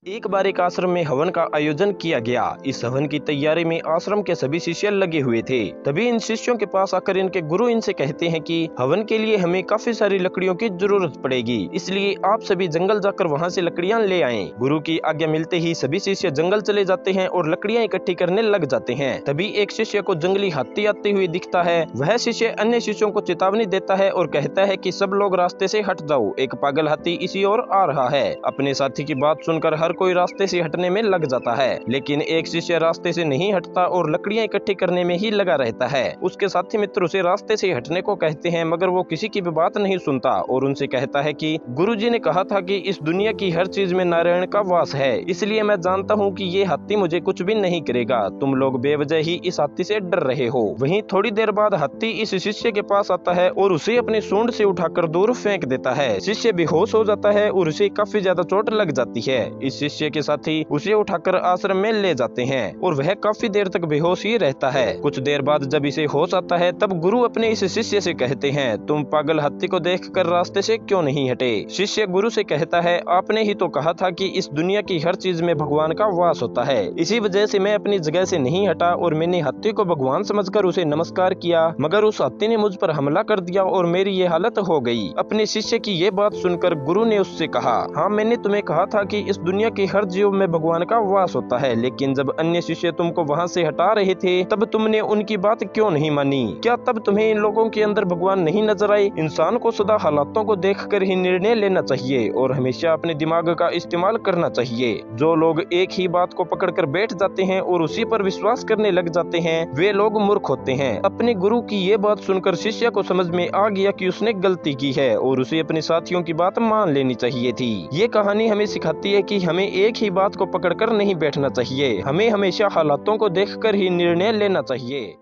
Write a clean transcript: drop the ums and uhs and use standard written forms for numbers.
एक बार एक आश्रम में हवन का आयोजन किया गया। इस हवन की तैयारी में आश्रम के सभी शिष्य लगे हुए थे। तभी इन शिष्यों के पास आकर इनके गुरु इनसे कहते हैं कि हवन के लिए हमें काफी सारी लकड़ियों की जरूरत पड़ेगी, इसलिए आप सभी जंगल जाकर वहां से लकड़ियां ले आएं। गुरु की आज्ञा मिलते ही सभी शिष्य जंगल चले जाते हैं और लकड़ियां इकट्ठी करने लग जाते हैं। तभी एक शिष्य को जंगली हाथी आते हुए दिखता है। वह शिष्य अन्य शिष्यों को चेतावनी देता है और कहता है कि सब लोग रास्ते से हट जाओ, एक पागल हाथी इसी ओर आ रहा है। अपने साथी की बात सुनकर हर कोई रास्ते से हटने में लग जाता है, लेकिन एक शिष्य रास्ते से नहीं हटता और लकड़ियां इकट्ठी करने में ही लगा रहता है। उसके साथी मित्र उसे रास्ते से हटने को कहते हैं, मगर वो किसी की भी बात नहीं सुनता और उनसे कहता है कि गुरुजी ने कहा था कि इस दुनिया की हर चीज में नारायण का वास है, इसलिए मैं जानता हूँ कि ये हाथी मुझे कुछ भी नहीं करेगा। तुम लोग बेवजह ही इस हाथी से डर रहे हो। वहीं थोड़ी देर बाद हाथी इस शिष्य के पास आता है और उसे अपनी सूंड से उठाकर दूर फेंक देता है। शिष्य बेहोश हो जाता है और उसे काफी ज्यादा चोट लग जाती है। इस शिष्य के साथी उसे उठाकर आश्रम में ले जाते हैं और वह काफी देर तक बेहोश ही रहता है। कुछ देर बाद जब इसे होश आता है तब गुरु अपने इस शिष्य से कहते हैं, तुम पागल हाथी को देखकर रास्ते से क्यों नहीं हटे। शिष्य गुरु से कहता है, आपने ही तो कहा था कि इस दुनिया की हर चीज में भगवान का वास होता है, इसी वजह से मैं अपनी जगह से नहीं हटा और मैंने हाथी को भगवान समझकर उसे नमस्कार किया, मगर उस हाथी ने मुझ पर हमला कर दिया और मेरी ये हालत हो गई। अपने शिष्य की ये बात सुनकर गुरु ने उससे कहा, हाँ मैंने तुम्हें कहा था कि इस दुनिया की हर जीव में भगवान का वास होता है, लेकिन जब अन्य शिष्य तुमको वहां से हटा रहे थे तब तुमने उनकी बात क्यों नहीं मानी। क्या तब तुम्हें इन लोगों के अंदर भगवान नहीं नजर आए। इंसान को सदा हालातों को देखकर ही निर्णय लेना चाहिए और हमेशा अपने दिमाग का इस्तेमाल करना चाहिए। जो लोग एक ही बात को पकड़कर बैठ जाते हैं और उसी पर विश्वास करने लग जाते हैं, वे लोग मूर्ख होते हैं। अपने गुरु की ये बात सुनकर शिष्य को समझ में आ गया कि उसने गलती की है और उसे अपने साथियों की बात मान लेनी चाहिए थी। ये कहानी हमें सिखाती है कि हमें एक ही बात को पकड़कर नहीं बैठना चाहिए, हमें हमेशा हालातों को देखकर ही निर्णय लेना चाहिए।